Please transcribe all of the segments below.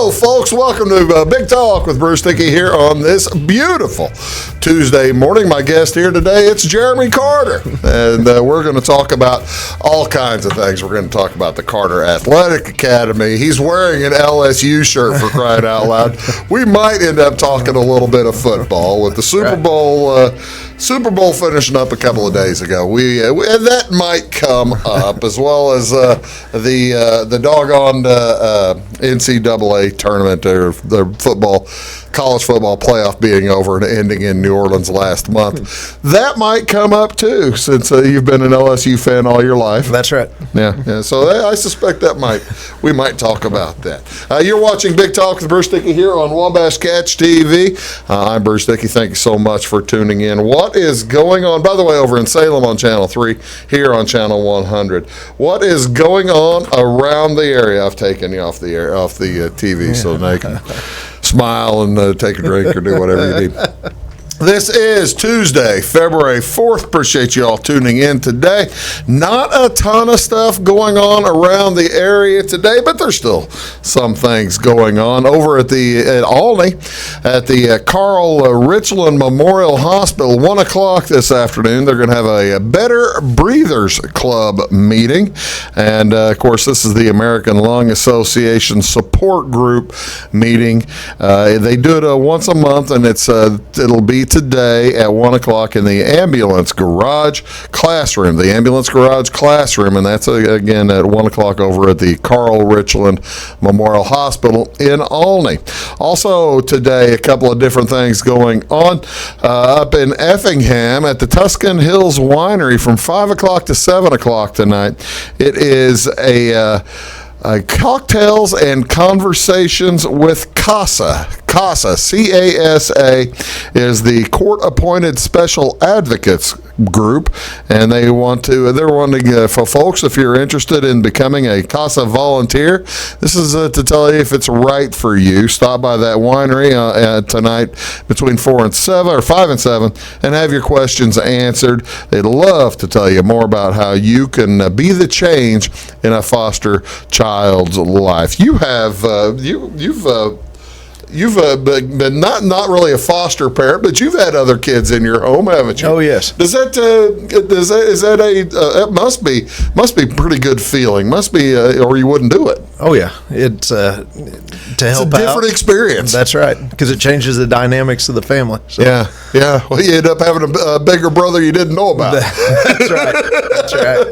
Hello, folks. Welcome to Big Talk with Bruce Dickey here on this beautiful Tuesday morning. My guest here today, it's Jeremy Carter, and we're going to talk about all kinds of things. We're going to talk about the Carter Athletic Academy. He's wearing an LSU shirt, for crying out loud. We might end up talking a little bit of football with the Super Bowl. Super Bowl finishing up a couple of days ago. We that might come up, as well as the doggone NCAA tournament, or the college football playoff being over and ending in New Orleans last month. That might come up too, since you've been an LSU fan all your life. That's right. Yeah. So I suspect we might talk about that. You're watching Big Talk with Bruce Dickey here on Wabash Catch TV. I'm Bruce Dickey. Thank you so much for tuning in. What is going on, by the way, over in Salem on Channel 3, here on Channel 100? What is going on around the area? I've taken you off the TV so they can smile and take a drink or do whatever you need. This is Tuesday, February 4th. Appreciate you all tuning in today. Not a ton of stuff going on around the area today, but there's still some things going on. Over at Albany, at the Carl Richland Memorial Hospital, 1 o'clock this afternoon, they're going to have a Better Breathers Club meeting. And, of course, this is the American Lung Association Support Group meeting. They do it once a month, and it'll be today at 1 o'clock in the Ambulance Garage Classroom. The Ambulance Garage Classroom, and that's, again, at 1 o'clock over at the Carl Richland Memorial Hospital in Albany. Also today, a couple of different things going on up in Effingham at the Tuscan Hills Winery from 5 o'clock to 7 o'clock tonight. It is a Cocktails and Conversations with CASA. CASA, C-A-S-A, is the court-appointed special advocates group, and they're wanting for folks, if you're interested in becoming a CASA volunteer, this is to tell you if it's right for you. Stop by that winery tonight between 5 and 7, and have your questions answered. They'd love to tell you more about how you can be the change in a foster child's life. You have You've been not really a foster parent, but you've had other kids in your home, haven't you? Oh yes. It must be a pretty good feeling. Must be, or you wouldn't do it. Oh yeah, it's to help out. It's a different experience. That's right, because it changes the dynamics of the family. So. Yeah. Well, you end up having a bigger brother you didn't know about. That's right.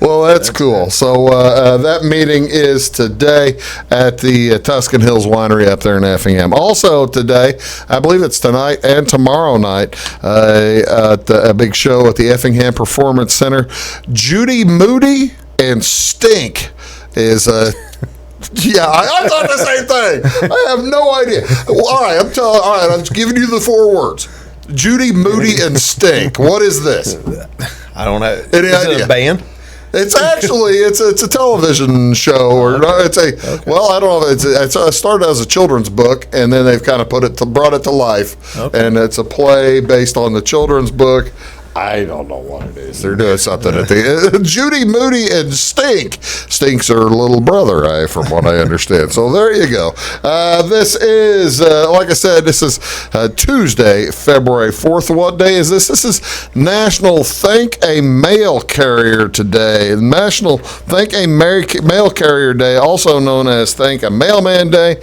Well, that's cool. Right. So that meeting is today at the Tuscan Hills Winery up there in Effingham. Also today, I believe it's tonight and tomorrow night, a big show at the Effingham Performance Center. Judy Moody and Stink is yeah, I thought the same thing. I have no idea. Well, all right, I'm giving you the 4 words. Judy, Moody, and Stink. What is this? I don't know. Any is idea? It a band? It's actually it's a television show, or it's a well, I don't know. It started as a children's book, and then they've kind of brought it to life, and it's a play based on the children's book. I don't know what it is. They're doing something at the Judy, Moody, and Stink. Stink's her little brother, from what I understand. So there you go. This is, like I said, this is Tuesday, February 4th. What day is this? This is National Thank a Mail Carrier Day. National Thank a Mail Carrier Day, also known as Thank a Mailman Day.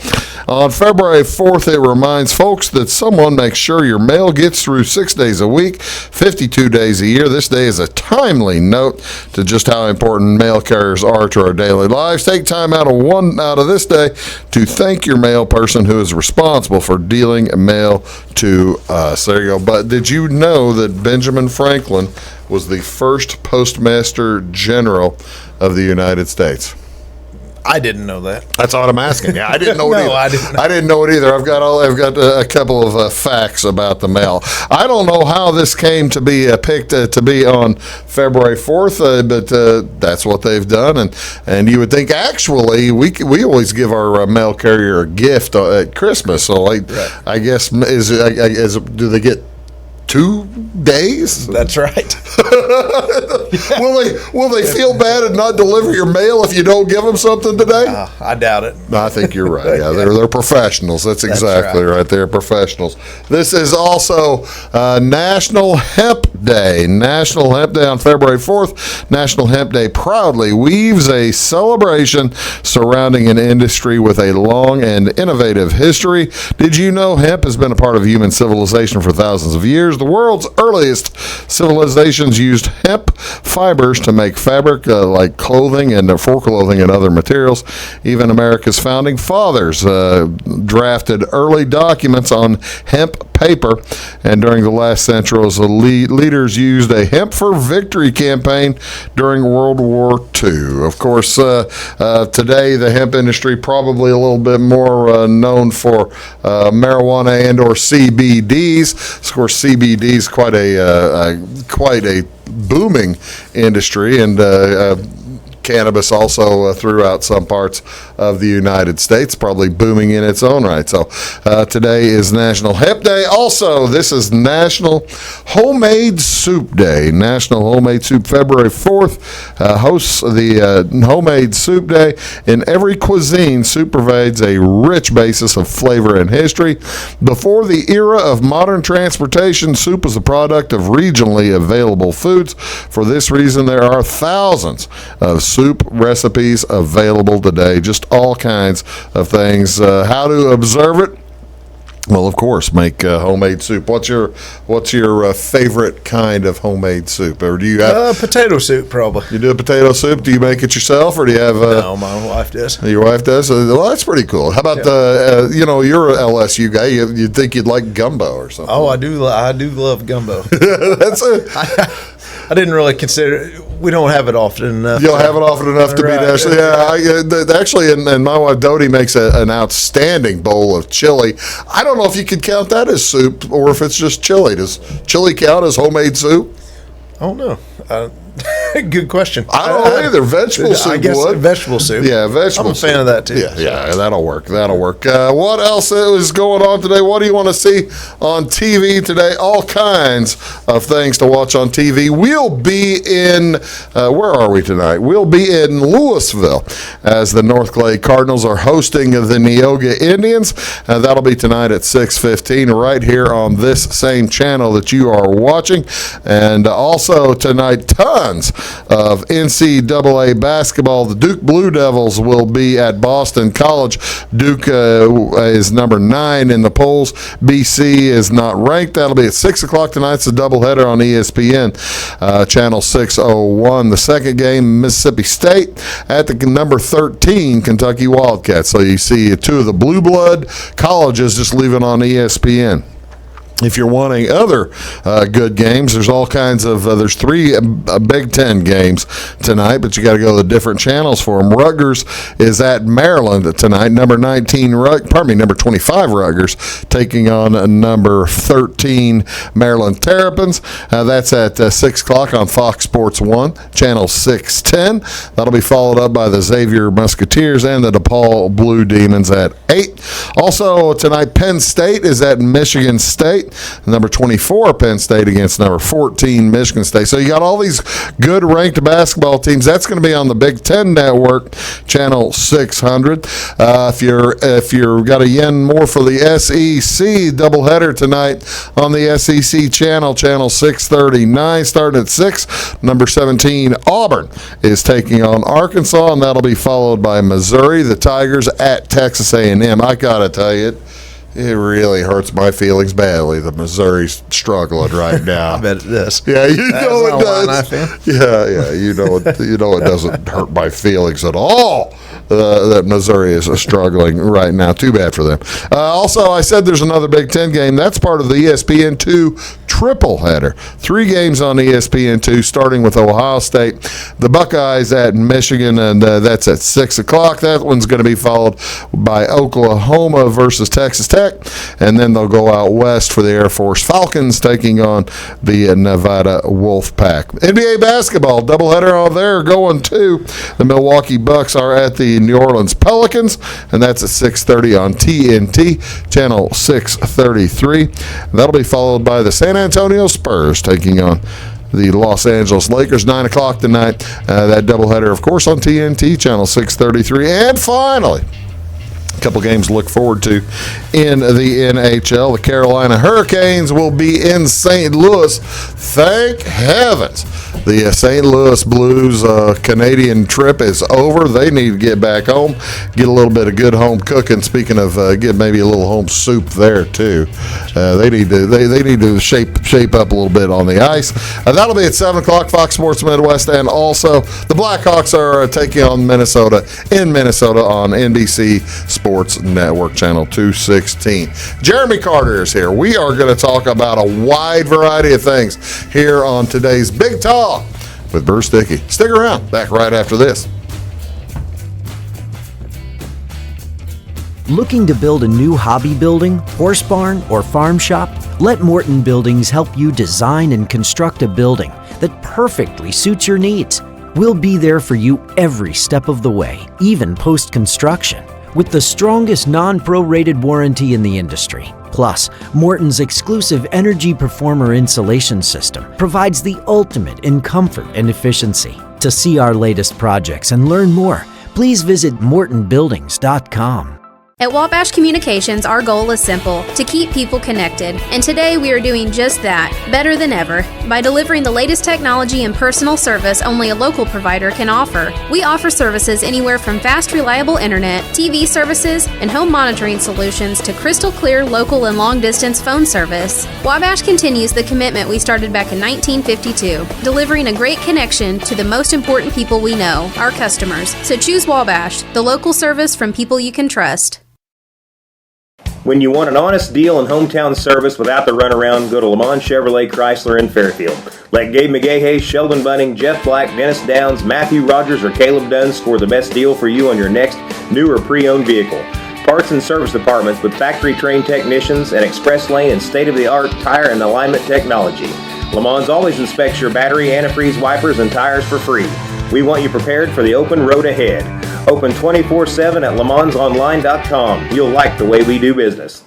On February 4th, it reminds folks that someone makes sure your mail gets through 6 days a week, 52 days a year. This day is a timely note to just how important mail carriers are to our daily lives. Take time out of this day to thank your mail person who is responsible for dealing mail to us. There you go. But did you know that Benjamin Franklin was the first Postmaster General of the United States? I didn't know that. That's what I'm asking. Yeah, I didn't know it either. I didn't know it either. I've got a couple of facts about the mail. I don't know how this came to be picked to be on February 4th, but that's what they've done. And you would think actually we always give our mail carrier a gift at Christmas. So I guess do they get 2 days? That's right. Will they feel bad and not deliver your mail if you don't give them something today? I doubt it. I think you're right. Yeah, they're professionals. That's exactly right. They're professionals. This is also National Hemp Day. National Hemp Day on February 4th. National Hemp Day proudly weaves a celebration surrounding an industry with a long and innovative history. Did you know hemp has been a part of human civilization for thousands of years? The world's earliest civilizations used hemp fibers to make fabric like clothing and for clothing and other materials. Even America's founding fathers drafted early documents on hemp paper, and during the last century, leaders used a Hemp for Victory campaign during World War II. Of course, today the hemp industry probably a little bit more known for marijuana and or CBDs. Of course, CBD is quite a booming industry, and cannabis also throughout some parts of the United States, probably booming in its own right. So today is National Hemp Day. Also, this is National Homemade Soup Day. National Homemade Soup, February 4th, hosts the Homemade Soup Day. In every cuisine, soup provides a rich basis of flavor and history. Before the era of modern transportation, soup was a product of regionally available foods. For this reason, there are thousands of soup recipes available today. Just all kinds of things. How to observe it? Well, of course, make homemade soup. What's your favorite kind of homemade soup? Or do you have potato soup? Probably. You do a potato soup? Do you make it yourself, or do you have? No, my wife does. Your wife does. Well, that's pretty cool. How about you're an LSU guy. You'd think you'd like gumbo or something. Oh, I do. I do love gumbo. That's it. I didn't really consider. We don't have it often enough. You don't have it often enough to be national. Yeah, actually, and my wife Dodie makes an outstanding bowl of chili. I don't know if you could count that as soup or if it's just chili. Does chili count as homemade soup? I don't know. Good question. I don't know either. Vegetable soup. I guess would. Vegetable soup. Yeah, vegetable soup. I'm a fan of that too. Yeah, that'll work. What else is going on today? What do you want to see on TV today? All kinds of things to watch on TV. We'll be in, where are we tonight? We'll be in Louisville as the North Clay Cardinals are hosting the Neoga Indians. That'll be tonight at 6:15 right here on this same channel that you are watching. And also tonight, tons of NCAA basketball. The Duke Blue Devils will be at Boston College. Duke is number 9 in the polls. BC is not ranked. That'll be at 6 o'clock tonight. It's a doubleheader on ESPN, channel 601. The second game, Mississippi State at the number 13 Kentucky Wildcats. So you see two of the blue blood colleges just leaving on ESPN. If you're wanting other good games, there's all kinds of, there's 3 Big Ten games tonight, but you got to go to the different channels for them. Rutgers is at Maryland tonight. Number 25 Rutgers taking on number 13 Maryland Terrapins. That's at 6 o'clock on Fox Sports 1, channel 610. That'll be followed up by the Xavier Musketeers and the DePaul Blue Demons at 8. Also tonight, Penn State is at Michigan State. Number 24 Penn State against number 14 Michigan State. So you got all these good ranked basketball teams. That's going to be on the Big Ten Network, channel 600. If you're got a yen more for the SEC doubleheader tonight on the SEC channel 639, starting at 6. Number 17 Auburn is taking on Arkansas, and that'll be followed by Missouri, the Tigers at Texas A&M. I gotta tell you, it really hurts my feelings badly that Missouri's struggling right now. I bet it does. Yeah, it does. Yeah, you know it doesn't hurt my feelings at all that Missouri is struggling right now. Too bad for them. Also, I said there's another Big Ten game. That's part of the ESPN2 triple header. 3 games on ESPN2, starting with Ohio State, the Buckeyes at Michigan, and that's at 6 o'clock. That one's going to be followed by Oklahoma versus Texas Tech, and then they'll go out west for the Air Force Falcons taking on the Nevada Wolfpack. NBA basketball doubleheader on there going to the Milwaukee Bucks are at the New Orleans Pelicans, and that's at 6:30 on TNT, channel 633. That'll be followed by the San Antonio Spurs taking on the Los Angeles Lakers, 9 o'clock tonight. That doubleheader, of course, on TNT, channel 633. And finally, a couple games to look forward to in the NHL. The Carolina Hurricanes will be in St. Louis. Thank heavens. The St. Louis Blues Canadian trip is over. They need to get back home, get a little bit of good home cooking. Speaking of get maybe a little home soup there too. They need to shape up a little bit on the ice. That'll be at 7 o'clock, Fox Sports Midwest, and also the Blackhawks are taking on Minnesota in Minnesota on NBC Sports Network, channel 216. Jeremy Carter is here. We are going to talk about a wide variety of things here on today's Big Talk with Bruce Dickey. Stick around. Back right after this. Looking to build a new hobby building, horse barn, or farm shop? Let Morton Buildings help you design and construct a building that perfectly suits your needs. We'll be there for you every step of the way, even post-construction, with the strongest non-prorated warranty in the industry. Plus, Morton's exclusive Energy Performer insulation system provides the ultimate in comfort and efficiency. To see our latest projects and learn more, please visit mortonbuildings.com. At Wabash Communications, our goal is simple: to keep people connected. And today we are doing just that, better than ever, by delivering the latest technology and personal service only a local provider can offer. We offer services anywhere from fast, reliable internet, TV services, and home monitoring solutions to crystal clear local and long-distance phone service. Wabash continues the commitment we started back in 1952, delivering a great connection to the most important people we know, our customers. So choose Wabash, the local service from people you can trust. When you want an honest deal and hometown service without the runaround, go to Lamont Chevrolet Chrysler in Fairfield. Let Gabe McGahey, Sheldon Bunning, Jeff Black, Dennis Downs, Matthew Rogers, or Caleb Dunn score the best deal for you on your next new or pre-owned vehicle. Parts and service departments with factory-trained technicians and express lane and state-of-the-art tire and alignment technology. Lamont always inspects your battery, antifreeze, wipers, and tires for free. We want you prepared for the open road ahead. Open 24/7 at LeMansOnline.com. You'll like the way we do business.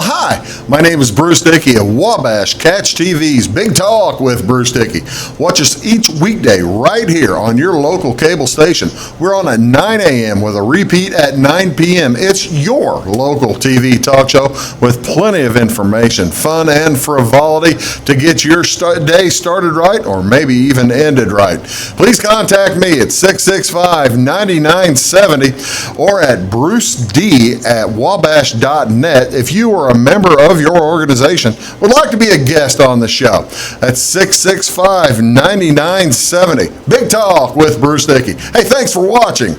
Hi, my name is Bruce Dickey of Wabash Catch TV's Big Talk with Bruce Dickey. Watch us each weekday right here on your local cable station. We're on at 9 a.m. with a repeat at 9 p.m. It's your local TV talk show with plenty of information, fun, and frivolity to get your day started right or maybe even ended right. Please contact me at 665-9970 or at bruced@wabash.net if you are a member of your organization would like to be a guest on the show. That's 665-9970. Big Talk with Bruce Dickey. Hey, thanks for watching.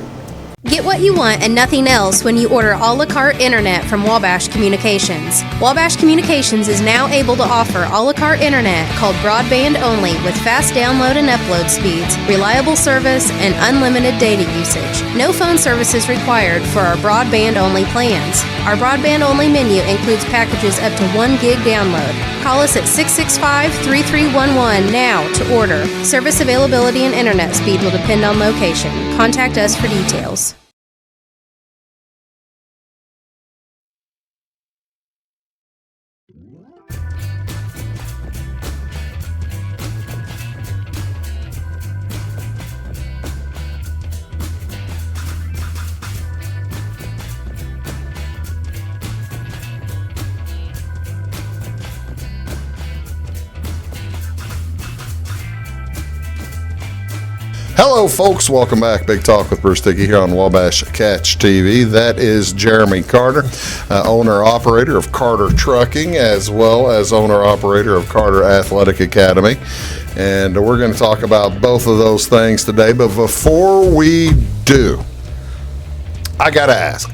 Get what you want and nothing else when you order a la carte internet from Wabash Communications. Wabash Communications is now able to offer a la carte internet called broadband only with fast download and upload speeds, reliable service, and unlimited data usage. No phone service is required for our broadband only plans. Our broadband only menu includes packages up to 1 gig download. Call us at 665-3311 now to order. Service availability and internet speed will depend on location. Contact us for details. Hello, folks. Welcome back. Big Talk with Bruce Dickey here on Wabash Catch TV. That is Jeremy Carter, owner-operator of Carter Trucking, as well as owner-operator of Carter Athletic Academy. And we're going to talk about both of those things today. But before we do, I got to ask.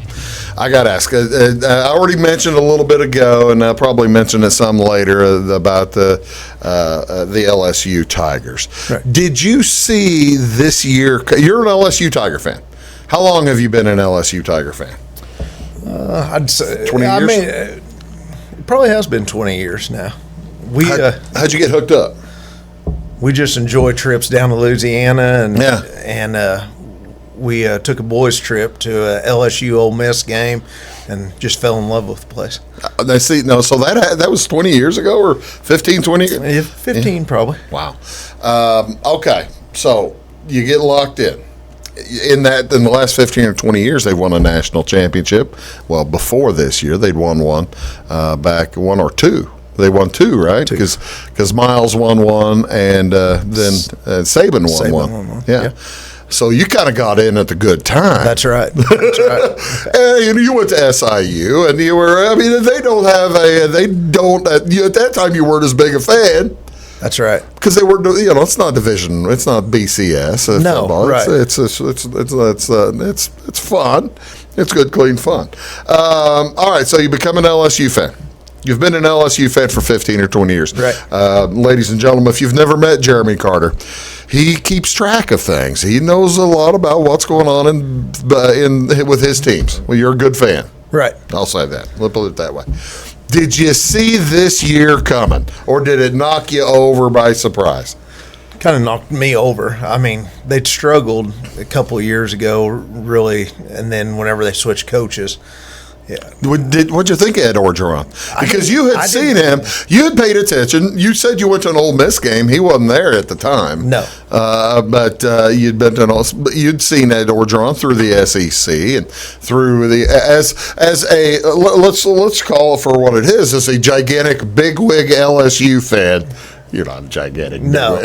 I already mentioned a little bit ago, and I'll probably mention it some later, about the LSU Tigers. Right. Did you see this year? You're an LSU Tiger fan. How long have you been an LSU Tiger fan? I'd say 20 years? I mean, it probably has been 20 years now. How'd you get hooked up? We just enjoy trips down to Louisiana, and we took a boys' trip to a LSU Ole Miss game and just fell in love with the place. So that was 20 years ago or 15, 20 years? Yeah, 15 probably. Wow. Okay, so you get locked in. In the last 15 or 20 years, they've won a national championship. Well, before this year, they'd won one, back one or two. They won two, right? Because Miles won one, and then Saban won one. Yeah. So you kind of got in at the good time. That's right. That's right. And you went to SIU, and you were. I mean, they don't have a. They don't. At that time, you weren't as big a fan. That's right. Because they were, it's not division, it's not BCS. No, football. right. It's fun. It's good, clean fun. All right, so you become an LSU fan. You've been an LSU fan for 15 or 20 years. Right. Ladies and gentlemen, if you've never met Jeremy Carter, he keeps track of things. He knows a lot about what's going on with his teams. Well, you're a good fan. Right. I'll say that. We'll put it that way. Did you see this year coming, or did it knock you over by surprise? Kind of knocked me over. I mean, they'd struggled a couple of years ago, really, and then whenever they switched coaches. Yeah. What'd you think of Ed Orgeron? Because you had seen him, you had paid attention. You said you went to an Ole Miss game. He wasn't there at the time. No, but you'd been to you'd seen Ed Orgeron through the SEC and through the let's call it for what it is, as a gigantic bigwig LSU fan. You're not gigantic. No.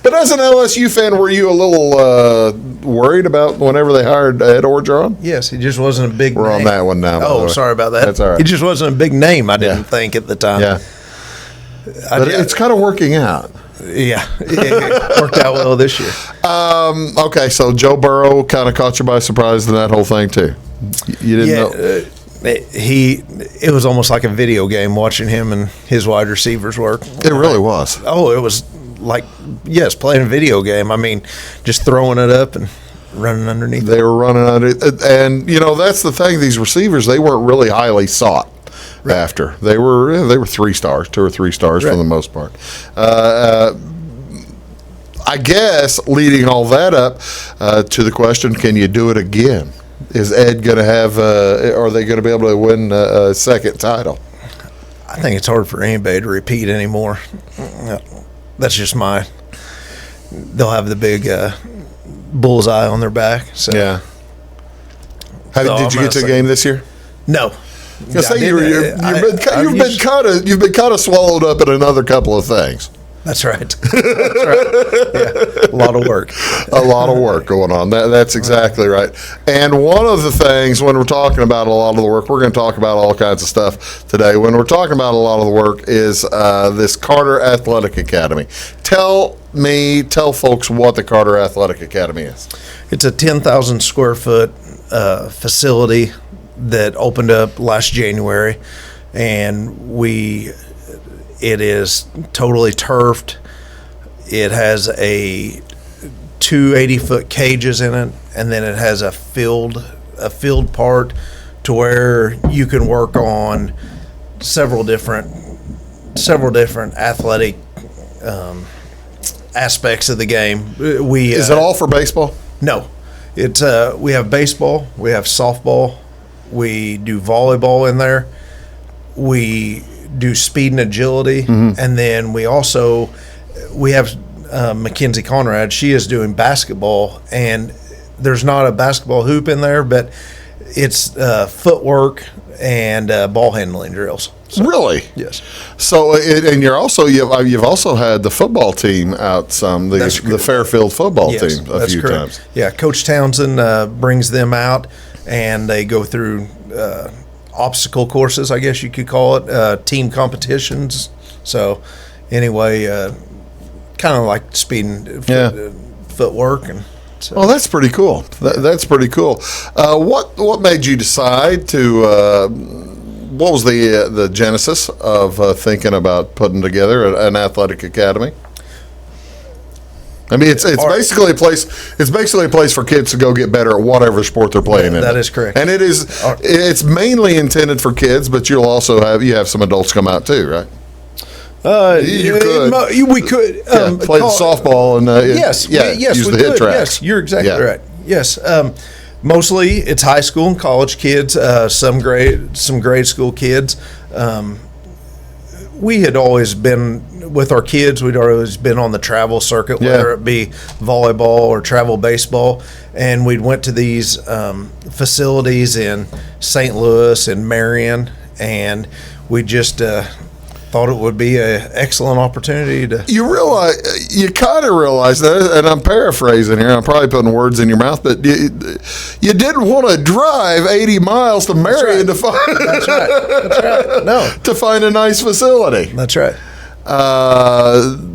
But as an LSU fan, were you a little worried about whenever they hired Ed Orgeron? Yes, he just wasn't a big name. We're on that one now. Oh, sorry about that. That's all right. He just wasn't a big name, I didn't think at the time. Yeah. But it's kind of working out. Yeah. It worked out well this year. Okay, so Joe Burrow kind of caught you by surprise in that whole thing, too. You didn't know? It was almost like a video game watching him and his wide receivers work. It really was. Oh, it was like, yes, playing a video game. I mean, just throwing it up and running underneath. They were running under, and that's the thing. These receivers, they weren't really highly sought after. They were 3 stars, 2 or 3 stars for the most part. I guess leading all that up to the question, can you do it again? Is Ed going to have? Are they going to be able to win a second title? I think it's hard for anybody to repeat anymore. That's just they'll have the big bullseye on their back. So. Yeah. Did you get to the game this year? No. You've been kind of swallowed up in another couple of things. That's right. That's right. Yeah. A lot of work. A lot of work going on. That's exactly right. And one of the things, when we're talking about a lot of the work, we're going to talk about all kinds of stuff today. When we're talking about a lot of the work is this Carter Athletic Academy. Tell folks what the Carter Athletic Academy is. It's a 10,000 square foot facility that opened up last January, and it is totally turfed. It has two 80-foot cages in it, and then it has a field part to where you can work on several different athletic aspects of the game. Is it all for baseball? No, it's we have baseball, we have softball, we do volleyball in there, we do speed and agility, and then we have Mackenzie Conrad. She is doing basketball, and there's not a basketball hoop in there, but it's footwork and ball handling drills. So, really? Yes. So, and you've also had the football team out some, the Fairfield football team a few times. Yeah, Coach Townsend brings them out, and they go through obstacle courses, I guess you could call it, team competitions. So, anyway, kind of like speed and footwork and. So. Well, that's pretty cool. That's pretty cool. What made you decide to? What was the genesis of thinking about putting together an athletic academy? I mean, it's basically a place. It's basically a place for kids to go get better at whatever sport they're playing in. That is correct. And it's mainly intended for kids, but you'll also have some adults come out too, right? You could. We could Play the softball and yes, use we the hit could. tracks. Yes, you're exactly right. Yes. Mostly it's high school and college kids, some grade school kids. We had always been with our kids. We'd always been on the travel circuit, whether it be volleyball or travel baseball. And we'd went to these facilities in St. Louis and Marion, and we just thought it would be an excellent opportunity to. You kind of realize that, and I'm paraphrasing here. I'm probably putting words in your mouth, but you didn't want to drive 80 miles to Marion to find. That's right. No, to find a nice facility. that's right.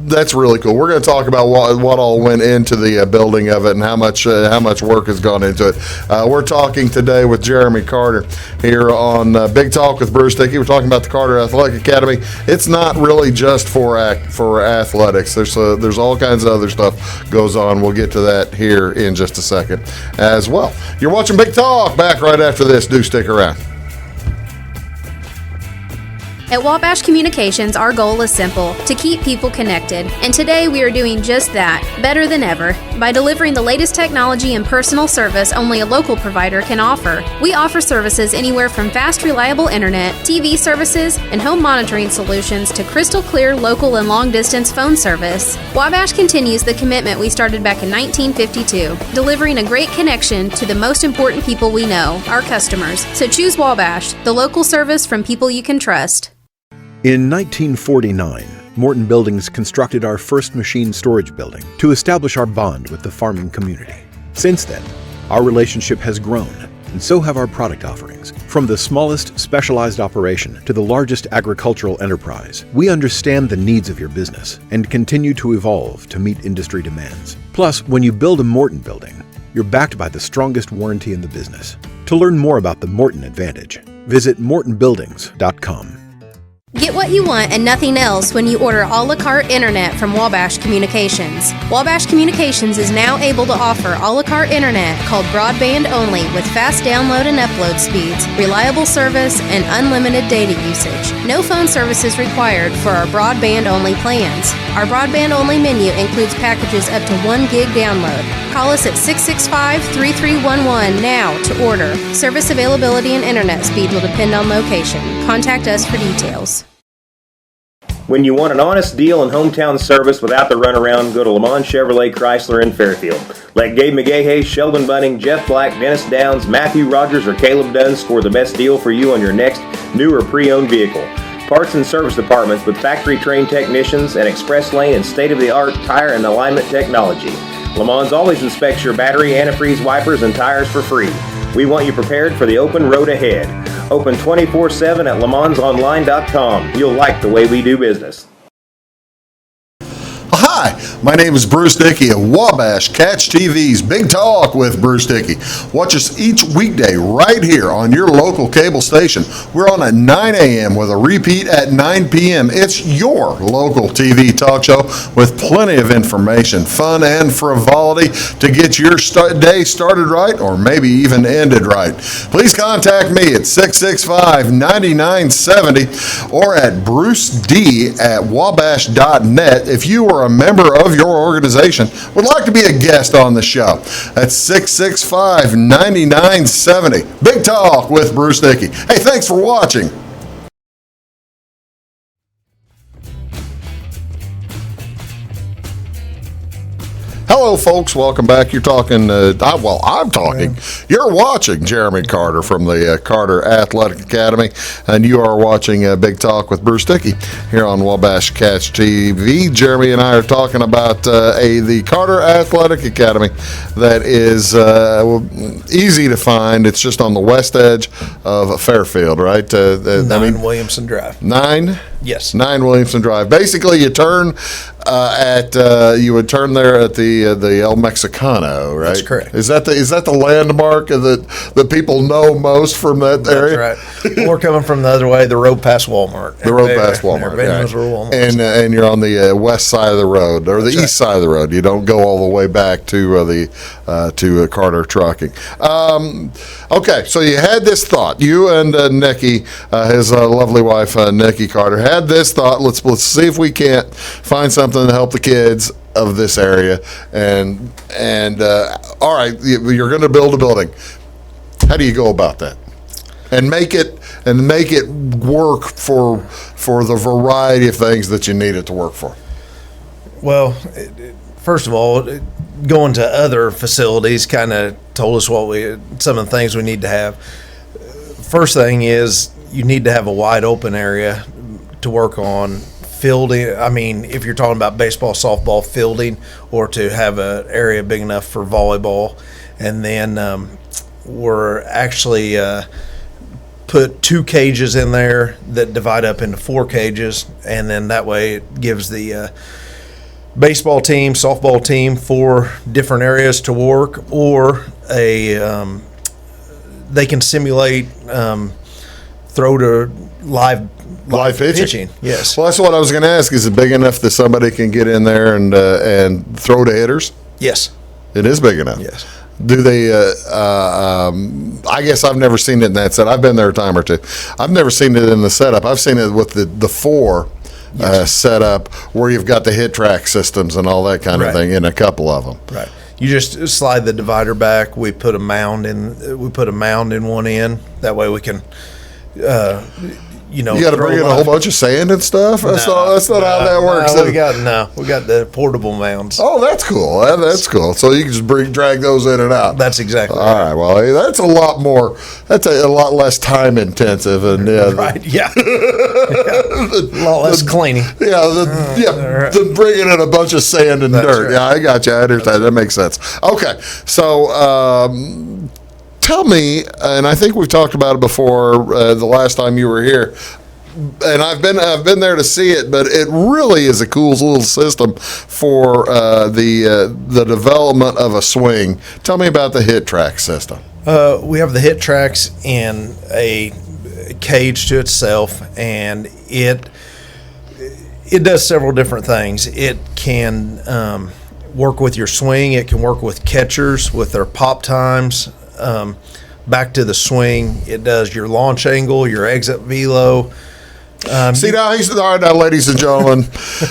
That's really cool. We're going to talk about what all went into the building of it and how much work has gone into it. We're talking today with Jeremy Carter here on Big Talk with Bruce Dickey. We're talking about the Carter Athletic Academy. It's not really just for athletics. There's all kinds of other stuff goes on. We'll get to that here in just a second as well. You're watching Big Talk. Back right after this. Do stick around. At Wabash Communications, our goal is simple: to keep people connected. And today we are doing just that, better than ever, by delivering the latest technology and personal service only a local provider can offer. We offer services anywhere from fast, reliable internet, TV services, and home monitoring solutions to crystal clear local and long-distance phone service. Wabash continues the commitment we started back in 1952, delivering a great connection to the most important people we know, our customers. So choose Wabash, the local service from people you can trust. In 1949, Morton Buildings constructed our first machine storage building to establish our bond with the farming community. Since then, our relationship has grown, and so have our product offerings. From the smallest specialized operation to the largest agricultural enterprise, we understand the needs of your business and continue to evolve to meet industry demands. Plus, when you build a Morton building, you're backed by the strongest warranty in the business. To learn more about the Morton Advantage, visit mortonbuildings.com. Get what you want and nothing else when you order a la carte internet from Wabash Communications. Wabash Communications is now able to offer a la carte internet called broadband only with fast download and upload speeds, reliable service, and unlimited data usage. No phone services required for our broadband only plans. Our broadband only menu includes packages up to 1 gig download. Call us at 665-3311 now to order. Service availability and internet speed will depend on location. Contact us for details. When you want an honest deal and hometown service without the runaround, go to Lamont Chevrolet Chrysler in Fairfield. Let Gabe McGahey, Sheldon Bunning, Jeff Black, Dennis Downs, Matthew Rogers, or Caleb Dunn score the best deal for you on your next new or pre-owned vehicle. Parts and service departments with factory-trained technicians and express lane and state-of-the-art tire and alignment technology. Lamont always inspects your battery, antifreeze, wipers, and tires for free. We want you prepared for the open road ahead. Open 24/7 at LeMansOnline.com. You'll like the way we do business. Hi, my name is Bruce Dickey of Wabash Catch TV's Big Talk with Bruce Dickey. Watch us each weekday right here on your local cable station. We're on at 9 a.m. with a repeat at 9 p.m. It's your local TV talk show with plenty of information, fun, and frivolity to get your day started right or maybe even ended right. Please contact me at 665-9970 or at bruced@wabash.net if you are a member of your organization would like to be a guest on the show. That's 665-9970. Big Talk with Bruce Dickey. Hey, thanks for watching. Hello, folks. Welcome back. You're talking, I'm talking. You're watching Jeremy Carter from the Carter Athletic Academy, and you are watching Big Talk with Bruce Dickey here on Wabash Catch TV. Jeremy and I are talking about the Carter Athletic Academy that is easy to find. It's just on the west edge of Fairfield, right? 9 Williamson Drive. 9? Yes. 9 Williamson Drive. Basically, you turn you would turn there at the El Mexicano, right? That's correct. Is that the landmark that people know most from that area? That's right. We're coming from the other way, the road past Walmart. The road past Walmart. Everybody knows where Walmart is. And you're on the west side of the road or the east side of the road. You don't go all the way back to Carter Trucking. Okay, so you had this thought. You and Nikki, his lovely wife, Nikki Carter, had this thought. Let's see if we can't find something to help the kids of this area, and all right, you're going to build a building. How do you go about that, and make it work for the variety of things that you need it to work for? Well, first of all, going to other facilities kind of told us some of the things we need to have. First thing is you need to have a wide open area to work on fielding. I mean, if you're talking about baseball, softball fielding, or to have an area big enough for volleyball. And then we're actually put 2 cages in there that divide up into 4 cages, and then that way it gives the baseball team, softball team 4 different areas to work, or they can simulate throw to live pitching. Yes. Well, that's what I was going to ask. Is it big enough that somebody can get in there and throw to hitters? Yes. It is big enough. Yes. Do they? I guess I've never seen it in that set. I've been there a time or two. I've never seen it in the setup. I've seen it with the 4 setup where you've got the hit track systems and all that kind of thing in a couple of them. Right. You just slide the divider back. We put a mound in. We put a mound in one end. That way we can. You got to bring in a whole bunch of sand and stuff. That's not how that works. No, we got the portable mounds. Oh, that's cool. That's cool. So you can just drag those in and out. That's exactly all right. Well, that's a lot more. That's a lot less time intensive, and right. A lot less cleaning. Than bringing in a bunch of sand and dirt. Right. Yeah, I got you. I understand. That makes sense. Okay, so. Tell me, and I think we've talked about it before the last time you were here, and I've been there to see it, but it really is a cool little system for the development of a swing. Tell me about the hit track system. We have the hit tracks in a cage to itself, and it does several different things. It can work with your swing. It can work with catchers with their pop times. Back to the swing, it does your launch angle, your exit velo. See now, all right, now, ladies and gentlemen,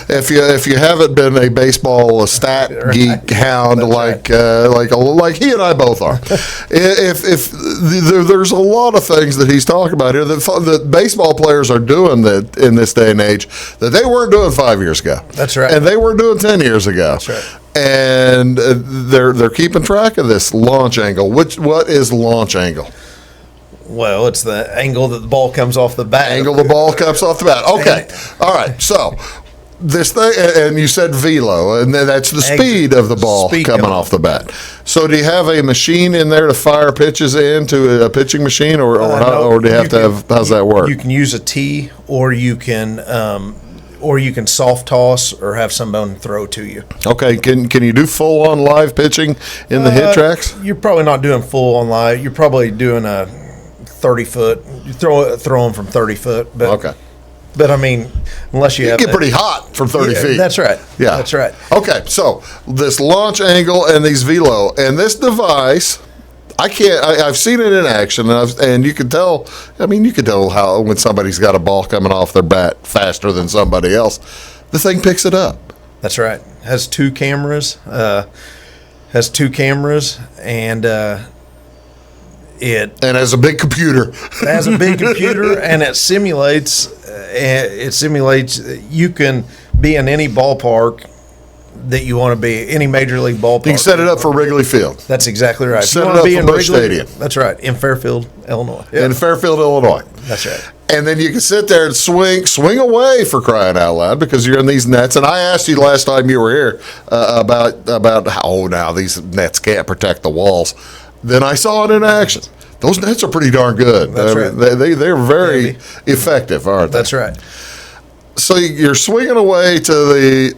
if you haven't been a baseball stat geek hound like he and I both are, if there's a lot of things that he's talking about here that baseball players are doing that in this day and age that they weren't doing 5 years ago. That's right, and they weren't doing 10 years ago. That's right. And they're keeping track of this launch angle. What is launch angle? Well, it's the angle that the ball comes off the bat. Angle the ball comes off the bat. Okay. All right. So this thing, and you said velo, and that's the speed of the ball coming off the bat. So do you have a machine in there to fire pitches into a pitching machine, or do you have to have? How's that work? You can use a tee, or you can soft toss, or have someone throw to you. Okay. Can you do full on live pitching in the hit tracks? You're probably not doing full on live. You're probably doing a 30-foot. You throw them from 30 foot. But, okay. But I mean, unless you get pretty hot from 30 feet. That's right. Yeah, that's right. Okay, so this launch angle and these velo and this device, I've seen it in action, and you can tell. I mean, you can tell how when somebody's got a ball coming off their bat faster than somebody else, the thing picks it up. That's right. Has 2 cameras. It has a big computer. It has a big computer, and it simulates. You can be in any ballpark that you want to be, any major league ballpark. You can set it up for Wrigley Field. That's exactly right. Set it up for Busch Stadium. That's right, in Fairfield, Illinois. Yep. In Fairfield, Illinois. That's right. And then you can sit there and swing away, for crying out loud, because you're in these nets. And I asked you last time you were here about how now these nets can't protect the walls. Then I saw it in action. Those nets are pretty darn good. That's right. They're very effective, aren't they? That's right. So you're swinging away to the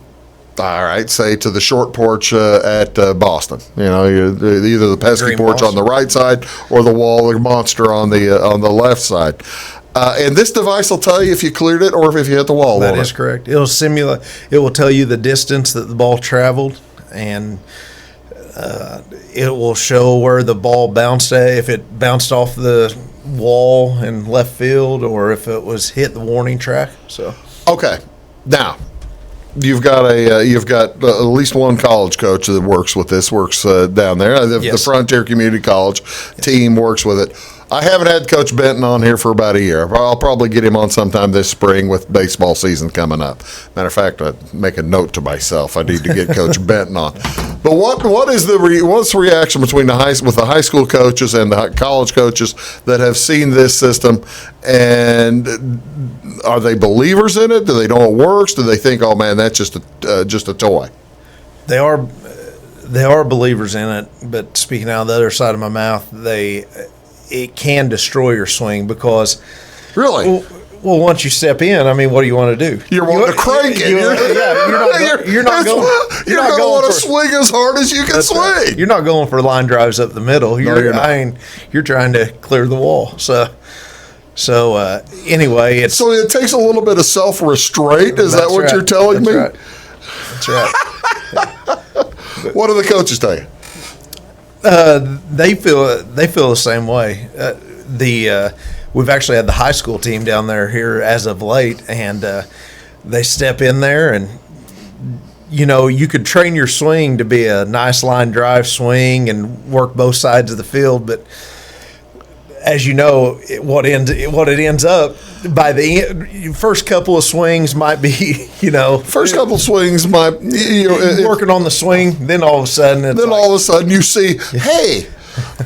short porch at Boston. You know, either the pesky Green porch walls on the right side or the wall or monster on the left side. And this device will tell you if you cleared it or if you hit the wall. That is correct. It will tell you the distance that the ball traveled, and it will show where the ball bounced at, if it bounced off the wall in left field or if it was hit the warning track. So okay, now you've got at least one college coach that works down there. The Frontier Community College team works with it. I haven't had Coach Benton on here for about a year. I'll probably get him on sometime this spring with baseball season coming up. Matter of fact, I make a note to myself. I need to get Coach Benton on. But what's the reaction between the high school coaches and the college coaches that have seen this system, and are they believers in it? Do they know it works? Do they think, oh man, that's just a toy? They are believers in it, but speaking out of the other side of my mouth, it can destroy your swing because really. Well, once you step in, I mean, what do you want to do? You're wanting to crank it. You're not going to want to swing as hard as you can swing. You're not going for line drives up the middle. You're trying to clear the wall. So anyway, so it takes a little bit of self-restraint. Is that what you're telling me? Right. That's right. What do the coaches tell you? They feel the same way. We've actually had the high school team down there here as of late, and they step in there, and you could train your swing to be a nice line drive swing and work both sides of the field, but as you know, what it ends up by the end, first couple of swings might be, first couple of swings might, working on the swing. Then all of a sudden, you see, hey,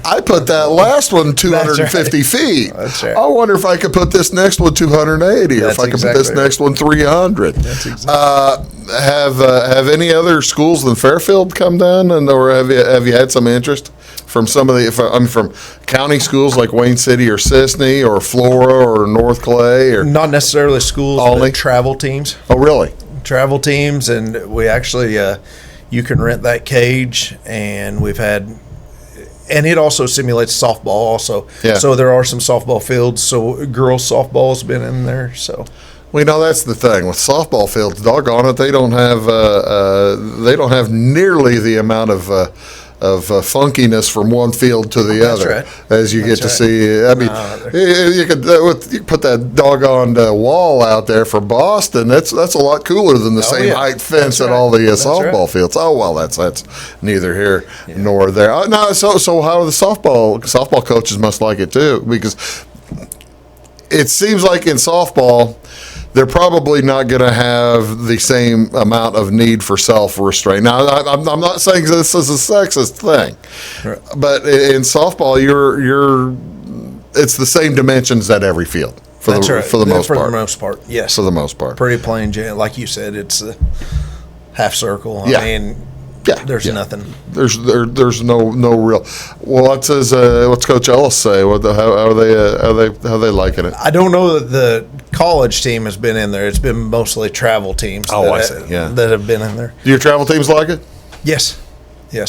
I put that last one 250 feet. That's right. I wonder if I could put this next one 280, or if I could put this next one 300. That's exactly. Have any other schools than Fairfield come down, or have you had some interest from some of from county schools like Wayne City or Sisney or Flora or North Clay, or not necessarily schools, but travel teams. Oh, really? Travel teams, and we actually you can rent that cage, and we've had. And it also simulates softball also. Yeah. So there are some softball fields. So girls softball's been in there. So well, that's the thing with softball fields. Doggone it, they don't have nearly the amount of funkiness from one field to the other, right. As you get to see. I mean, you could put that doggone wall out there for Boston. That's a lot cooler than the same height fence at all the softball fields. Oh well, that's neither here nor there. No, so how the softball coaches must like it too, because it seems like in softball, they're probably not going to have the same amount of need for self-restraint. Now, I'm not saying this is a sexist thing, right. But in softball, it's the same dimensions at every field for the most part. For the most part, yes. For the most part, pretty plain, like you said, it's a half circle. Yeah. I mean, there's nothing. There's no real. Well, what's Coach Ellis say? How are they liking it? I don't know that the college team has been in there. It's been mostly travel teams. I see. Yeah, that have been in there. Do your travel teams like it? Yes.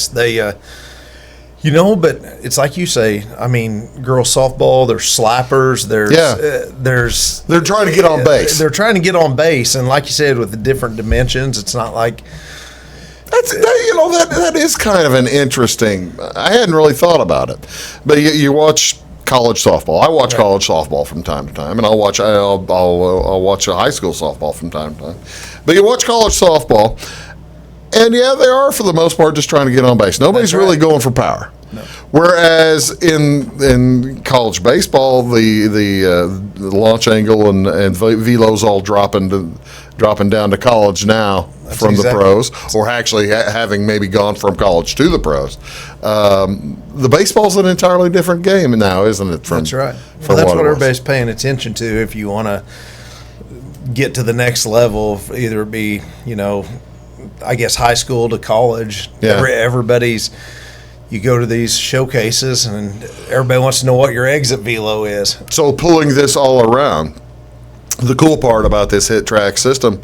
They. But it's like you say. I mean, girls softball. There's slappers. They're trying to get on base. They're trying to get on base, and like you said, with the different dimensions, it's not like. That is kind of an interesting. I hadn't really thought about it, but you watch college softball. I watch college softball from time to time, and I'll watch a high school softball from time to time. But you watch college softball, and they are for the most part just trying to get on base. Nobody's really going for power. No. Whereas in college baseball, the launch angle and velo's all dropping down to college now. That's from the pros, or actually having maybe gone from college to the pros. The baseball's an entirely different game now, isn't it? That's right. Well, that's what everybody's paying attention to if you want to get to the next level, either be, I guess high school to college. Yeah. Everybody's. You go to these showcases, and everybody wants to know what your exit velo is. So pulling this all around, the cool part about this hit track system,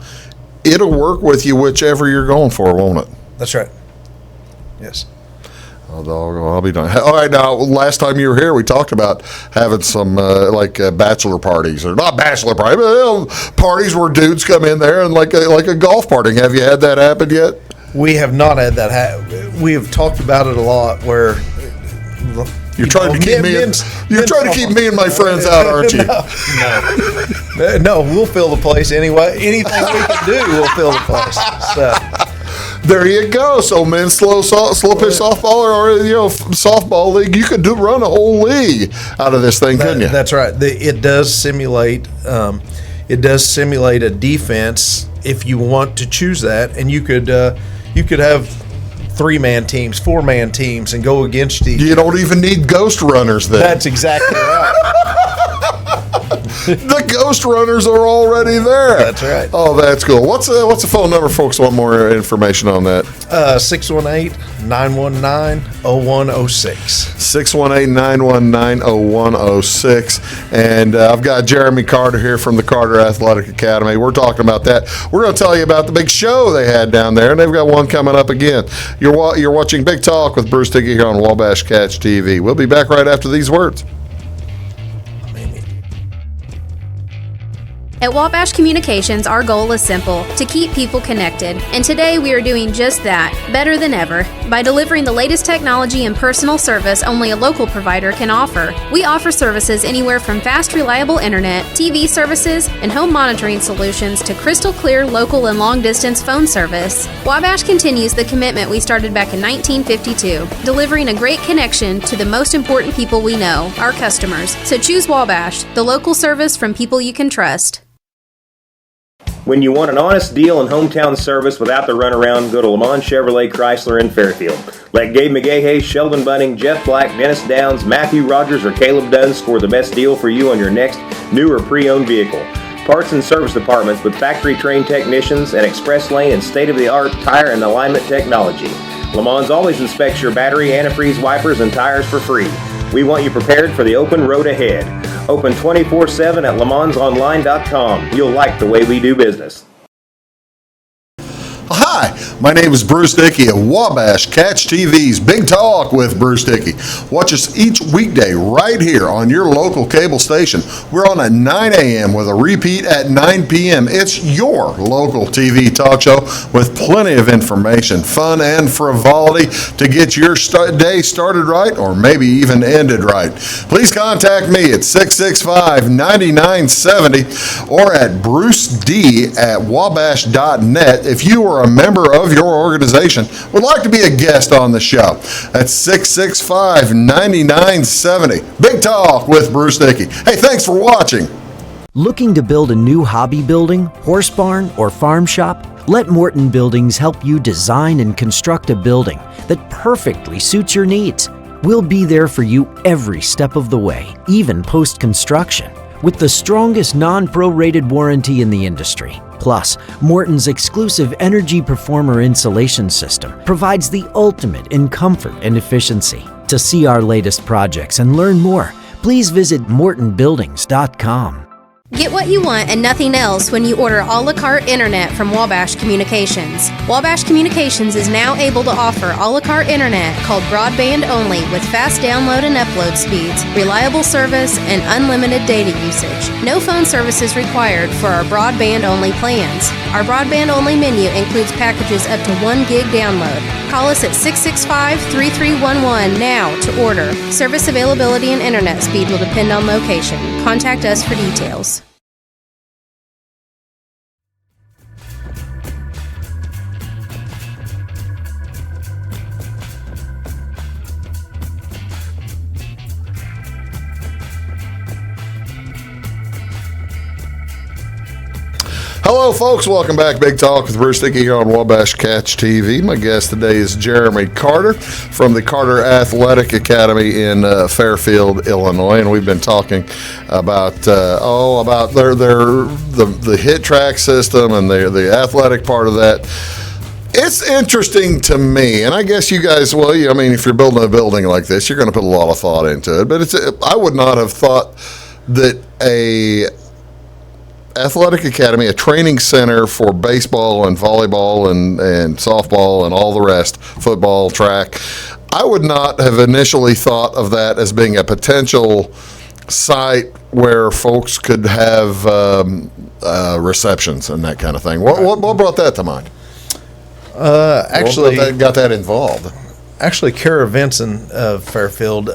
it'll work with you whichever you're going for, won't it? That's right. Yes. I'll be done. All right, now, last time you were here, we talked about having some bachelor parties, or not bachelor parties, but parties where dudes come in there and like a golf party. Have you had that happen yet? We have not had that happen. We have talked about it a lot, where You're trying to keep me and my friends out, aren't you? No, we'll fill the place anyway. Anything we can do, we'll fill the place. So. There you go. So men's slow pitch softball or softball league, you could run a whole league out of this thing, couldn't you? That's right. It does simulate. It does simulate a defense if you want to choose that, and you could have 3-man teams, 4-man teams, and go against each. You don't even need ghost runners then. That's exactly right. The ghost runners are already there. That's right. Oh, that's cool. What's the phone number, folks? Want more information on that? 618-919-0106. 618-919-0106. And I've got Jeremy Carter here from the Carter Athletic Academy. We're talking about that. We're going to tell you about the big show they had down there, and they've got one coming up again. You're watching Big Talk with Bruce Dickey here on Wabash Catch TV. We'll be back right after these words. At Wabash Communications, our goal is simple: to keep people connected. And today we are doing just that, better than ever, by delivering the latest technology and personal service only a local provider can offer. We offer services anywhere from fast, reliable internet, TV services, and home monitoring solutions to crystal clear local and long-distance phone service. Wabash continues the commitment we started back in 1952, delivering a great connection to the most important people we know, our customers. So choose Wabash, the local service from people you can trust. When you want an honest deal and hometown service without the runaround, go to Lamont Chevrolet Chrysler in Fairfield. Let Gabe McGahey, Sheldon Bunning, Jeff Black, Dennis Downs, Matthew Rogers, or Caleb Dunn score the best deal for you on your next new or pre-owned vehicle. Parts and service departments with factory-trained technicians and express lane and state-of-the-art tire and alignment technology. Lamont always inspects your battery, antifreeze, wipers, and tires for free. We want you prepared for the open road ahead. Open 24/7 at LeMansOnline.com. You'll like the way we do business. Hi, my name is Bruce Dickey of Wabash Catch TV's Big Talk with Bruce Dickey. Watch us each weekday right here on your local cable station. We're on at 9 a.m. with a repeat at 9 p.m. It's your local TV talk show with plenty of information, fun, and frivolity to get your day started right or maybe even ended right. Please contact me at 665-9970 or at bruced@wabash.net if you are a member of your organization would like to be a guest on the show. That's 665-9970. Big Talk with Bruce Dickey. Hey, thanks for watching. Looking to build a new hobby building, horse barn, or farm shop? Let Morton Buildings help you design and construct a building that perfectly suits your needs. We'll be there for you every step of the way, even post-construction, with the strongest non-prorated warranty in the industry. Plus, Morton's exclusive Energy Performer insulation system provides the ultimate in comfort and efficiency. To see our latest projects and learn more, please visit mortonbuildings.com. Get what you want and nothing else when you order a la carte internet from Wabash Communications. Wabash Communications is now able to offer a la carte internet called broadband only with fast download and upload speeds, reliable service, and unlimited data usage. No phone service is required for our broadband only plans. Our broadband only menu includes packages up to 1 gig download. Call us at 665-3311 now to order. Service availability and internet speed will depend on location. Contact us for details. Hello, folks. Welcome back. Big Talk with Bruce Dickey here on Wabash Catch TV. My guest today is Jeremy Carter from the Carter Athletic Academy in Fairfield, Illinois, and we've been talking about the hit track system and the athletic part of that. It's interesting to me, and I guess you guys, if you're building a building like this, you're going to put a lot of thought into it. But I would not have thought that a athletic academy, a training center for baseball and volleyball and softball and all the rest, football, track, I would not have initially thought of that as being a potential site where folks could have receptions and that kind of thing. What brought that to mind? Actually, what got that involved? Actually, Kara Vinson of Fairfield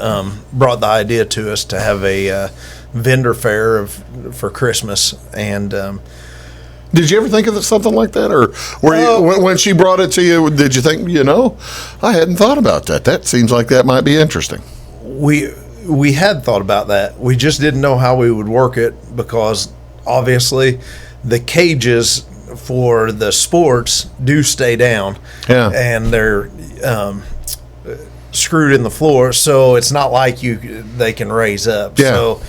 brought the idea to us to have a vendor fair for Christmas, and Did you ever think of something like that, or were you, when she brought it to you? Did you think, I hadn't thought about that. That seems like that might be interesting. we had thought about that. We just didn't know how we would work it because obviously the cages for the sports do stay down, and they're screwed in the floor, so it's not like they can raise up. So,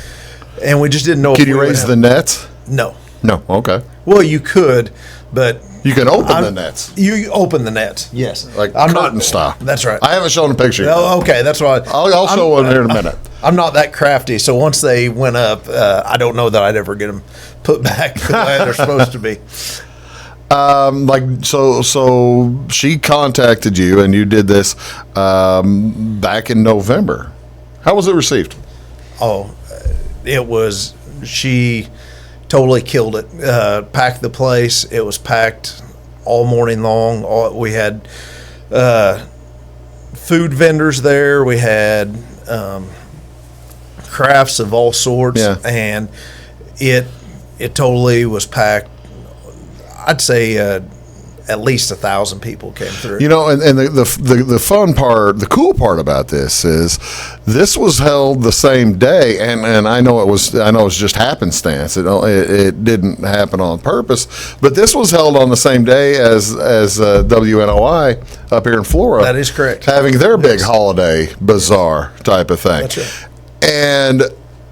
and we just didn't know. Can you raise the nets? No. No. Okay. Well, you could, but you can open the nets. You open the nets, yes, like curtain style. That's right. I haven't shown a picture yet. Oh, okay, that's why. I'll show one here in a minute. I'm not that crafty, so once they went up, I don't know that I'd ever get them put back the way they're supposed to be. So she contacted you, and you did this back in November. How was it received? Oh, it was. She totally killed it. Packed the place. It was packed all morning long. We had food vendors there. We had crafts of all sorts, and it totally was packed. I'd say at least 1,000 people came through. And the fun part, the cool part about this is this was held the same day, and I know it was just happenstance. It didn't happen on purpose, but this was held on the same day as WNOI up here in Florida. That is correct. Having their big holiday bazaar type of thing. That's right. And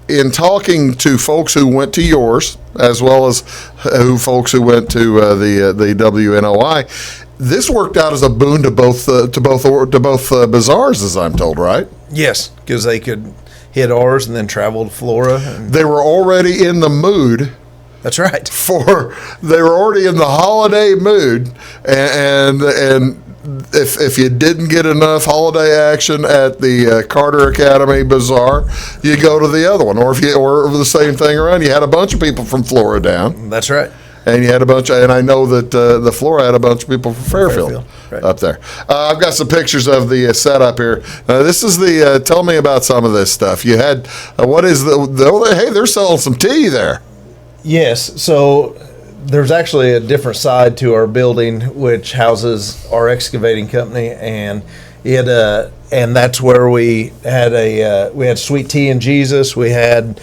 in talking to folks who went to yours, as well as folks who went to the WNOI, this worked out as a boon to both bazaars, as I'm told, right? Yes, because they could hit ours and then travel to Florida. They were already in the mood. That's right. They were already in the holiday mood, and if you didn't get enough holiday action at the Carter Academy Bazaar, you go to the other one, or the same thing around. You had a bunch of people from Florida down. That's right. And you had and I know that the Flora had a bunch of people from Fairfield right. up there. I've got some pictures of the setup here. This is tell me about some of this stuff. You had, what is hey, they're selling some tea there. Yes, so there's actually a different side to our building which houses our excavating company, and and that's where we had sweet tea and Jesus. We had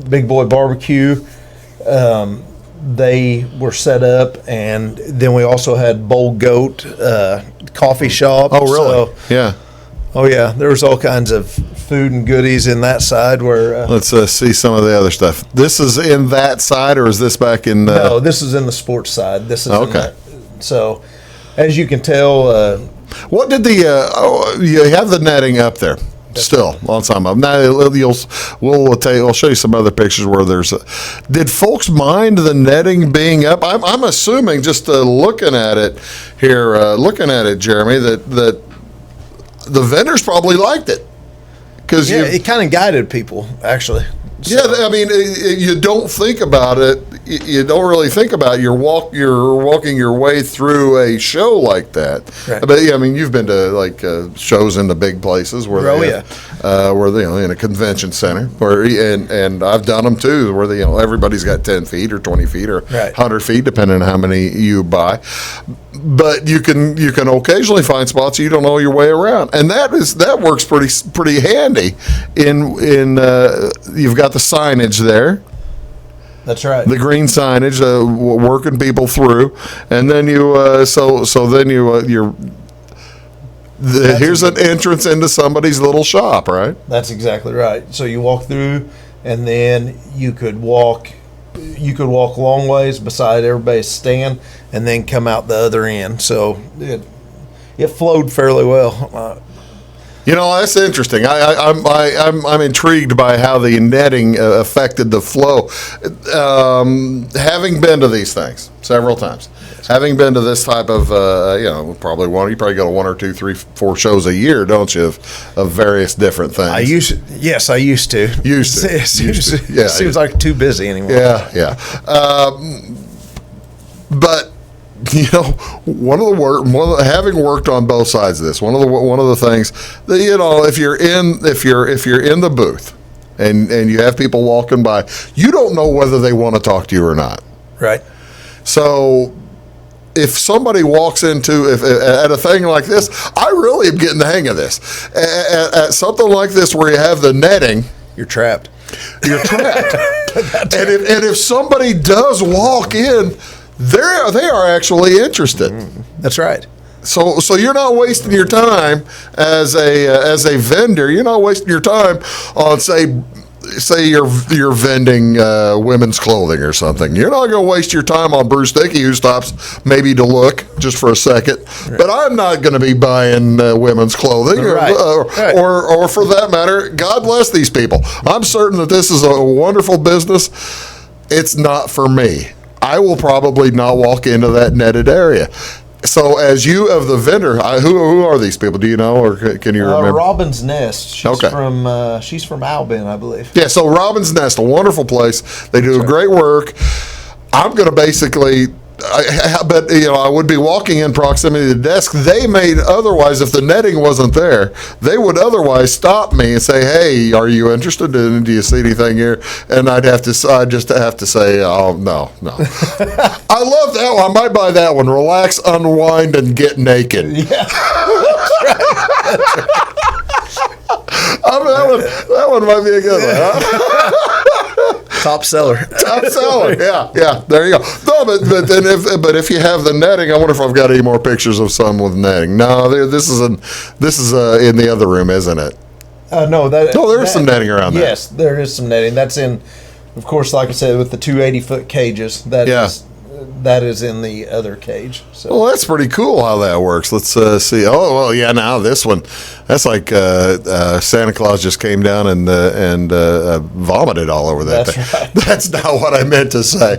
Big Boy Barbecue. They were set up, and then we also had Bold Goat coffee shop. Oh, really? So, yeah. Oh, yeah. There was all kinds of food and goodies in that side where... Let's see some of the other stuff. This is in that side, or is this back in... No, this is in the sports side. This is okay. So, as you can tell... what did you have the netting up there? Still on some of them. Now we'll show you some other pictures where there's. Did folks mind the netting being up? I'm assuming just looking at it here, Jeremy, that the vendors probably liked it because it kind of guided people actually. So. Yeah, I mean, you don't think about it. You don't really think about it. You're walking your way through a show like that. Right. But yeah, I mean, you've been to shows in the big places where where they in a convention center and I've done them too where everybody's got 10 feet or 20 feet or 100 feet depending on how many you buy. But you can occasionally find spots you don't know your way around, and that works pretty handy. In you've got the signage there. That's right. The green signage, working people through, and then here's an entrance into somebody's little shop, right? That's exactly right. So you walk through, and then you could walk long ways beside everybody's stand, and then come out the other end. So it flowed fairly well. That's interesting. I'm intrigued by how the netting affected the flow. Having been to these things several times, having been to this type of, you probably go to 1 or 2, 3, 4 shows a year, don't you, of various different things? I used to. It seems like too busy anymore. Yeah. But having worked on both sides of this, one of the things that, if you're in the booth and you have people walking by, you don't know whether they want to talk to you or not. Right. So if somebody walks into at a thing like this, I really am getting the hang of this. At something like this where you have the netting, You're trapped. You're trapped. and if somebody does walk in, they are actually interested. That's right. So you're not wasting your time as a vendor. You're not wasting your time on say you're vending women's clothing or something. You're not going to waste your time on Bruce Dickey, who stops maybe to look just for a second. Right. But I'm not going to be buying women's clothing, right. or for that matter, God bless these people. I'm certain that this is a wonderful business. It's not for me. I will probably not walk into that netted area. So, as you of the vendor, who are these people? Do you know, or can you remember? Robin's Nest. She's okay. She's from Albin, I believe. Yeah. So, Robin's Nest, a wonderful place. They do great work. I'm going to basically, but I would be walking in proximity to the desk. They may otherwise, if the netting wasn't there, they would otherwise stop me and say, "Hey, are you interested? Do you see anything here?" And I just have to say, "Oh, no." I love that one. I might buy that one. Relax, unwind, and get naked. Yeah. That's right. That one might be a good one, huh? Top seller. Yeah. There you go. No, but if you have the netting, I wonder if I've got any more pictures of some with netting. No, this is in the other room, isn't it? No, there's some netting around there. Yes, there is some netting. That's in, of course, like I said, with the 280-foot cages. That is in the other cage. So. Well, that's pretty cool how that works. Let's see. Oh, well, yeah. Now this one, that's like Santa Claus just came down and vomited all over that thing. Right. That's not what I meant to say.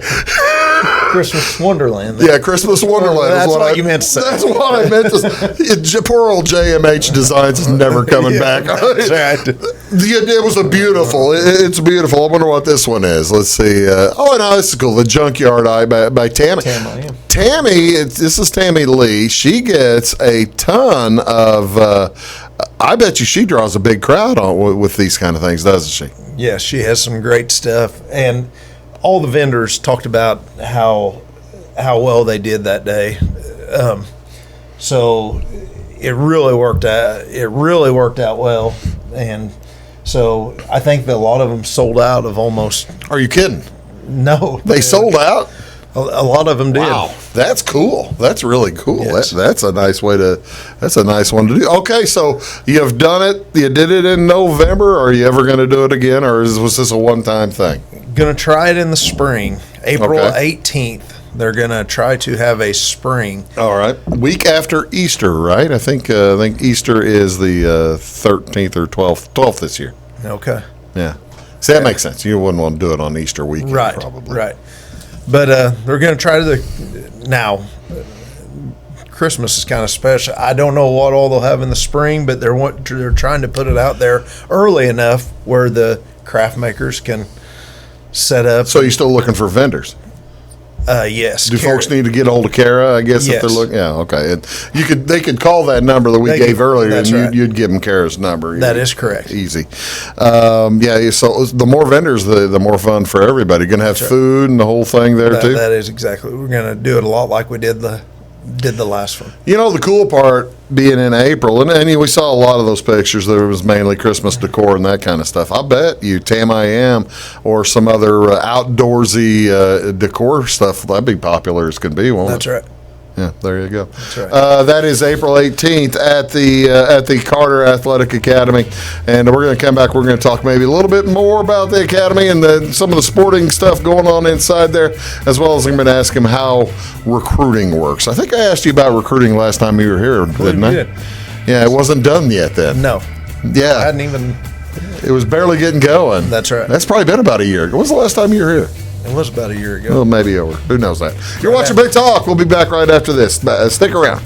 Christmas Wonderland. Yeah, Christmas Wonderland. That's what you meant to say. That's what I meant to say. Poor old JMH Designs is never coming back. That's right. It was it's beautiful. I wonder what this one is. Let's see. No, this is cool. The Junkyard Eye by Tammy. This is Tammy Lee. She gets a ton of. I bet you she draws a big crowd with these kind of things, doesn't she? Yeah, she has some great stuff, and all the vendors talked about how well they did that day. So it really worked out. It really worked out well, and so I think that a lot of them sold out of almost. Are you kidding? No, they sold out. A lot of them did. Wow, that's cool. That's really cool. Yes. That's a nice way to. That's a nice one to do. Okay, so you've done it. You did it in November. Are you ever going to do it again, or was this a one-time thing? Going to try it in the spring, April 18th. They're going to try to have a spring. All right, week after Easter, right? I think Easter is the 13th or 12th this year. Okay. Yeah. See, that makes sense. You wouldn't want to do it on Easter weekend, right? Probably. Right. But they're going to try now. Christmas is kind of special. I don't know what all they'll have in the spring, but they're trying to put it out there early enough where the craft makers can set up. So you're still looking for vendors? Yes. Do folks need to get hold of Kara? I guess if they're looking. Yeah. Okay. They could call that number that we gave earlier, and you'd give them Kara's number. That is correct. Easy. So the more vendors, the more fun for everybody. Going to have food and the whole thing there too. That is exactly. We're going to do it a lot like we did the last one. The cool part being in April, and we saw a lot of those pictures. There was mainly Christmas decor and that kind of stuff. I bet you Tam-I-Am or some other outdoorsy decor stuff, that'd be popular as can be, won't it? That's right. Yeah, there you go. That's right. That is April 18th at the Carter Athletic Academy, and we're going to come back. We're going to talk maybe a little bit more about the academy and some of the sporting stuff going on inside there, as well as I'm going to ask him how recruiting works. I think I asked you about recruiting last time you were here, didn't I? Did. Yeah, it wasn't done yet then. No. Yeah. I hadn't even. It was barely getting going. That's right. That's probably been about a year ago. When was the last time you were here? It was about a year ago. Well, maybe over. Who knows that? You're watching Big Talk. We'll be back right after this. Stick around.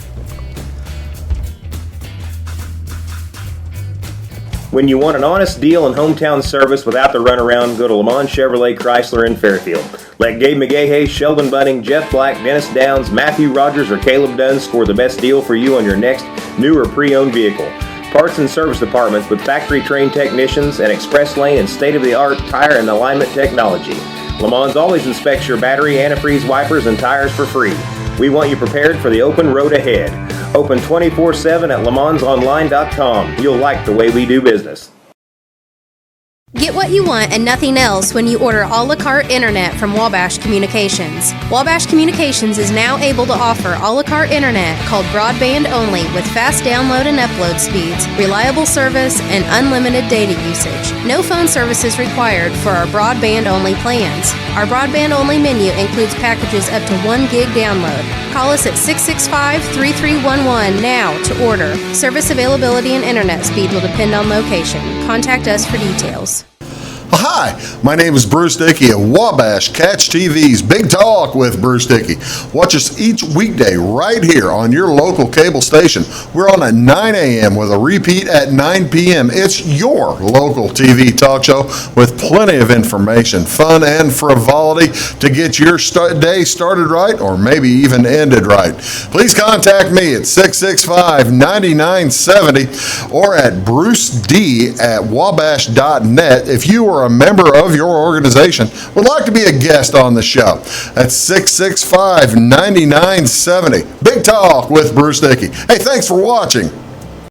When you want an honest deal and hometown service without the runaround, go to Lamont Chevrolet Chrysler in Fairfield. Let Gabe McGahey, Sheldon Bunning, Jeff Black, Dennis Downs, Matthew Rogers, or Caleb Dunn score the best deal for you on your next new or pre-owned vehicle. Parts and service departments with factory-trained technicians and express lane and state-of-the-art tire and alignment technology. Lamont always inspects your battery, antifreeze, wipers, and tires for free. We want you prepared for the open road ahead. Open 24/7 at LeMansOnline.com. You'll like the way we do business. Get what you want and nothing else when you order a la carte internet from Wabash Communications. Wabash Communications is now able to offer a la carte internet called broadband only with fast download and upload speeds, reliable service, and unlimited data usage. No phone service is required for our broadband only plans. Our broadband only menu includes packages up to 1 gig download. Call us at 665-3311 now to order. Service availability and internet speed will depend on location. Contact us for details. Hi, my name is Bruce Dickey of Wabash Catch TV's Big Talk with Bruce Dickey. Watch us each weekday right here on your local cable station. We're on at 9 a.m. with a repeat at 9 p.m. It's your local TV talk show with plenty of information, fun, and frivolity to get your day started right or maybe even ended right. Please contact me at 665-9970 or at bruced@wabash.net if you are a member of your organization would like to be a guest on the show. That's 665-9970. Big Talk with Bruce Dickey. Hey, thanks for watching.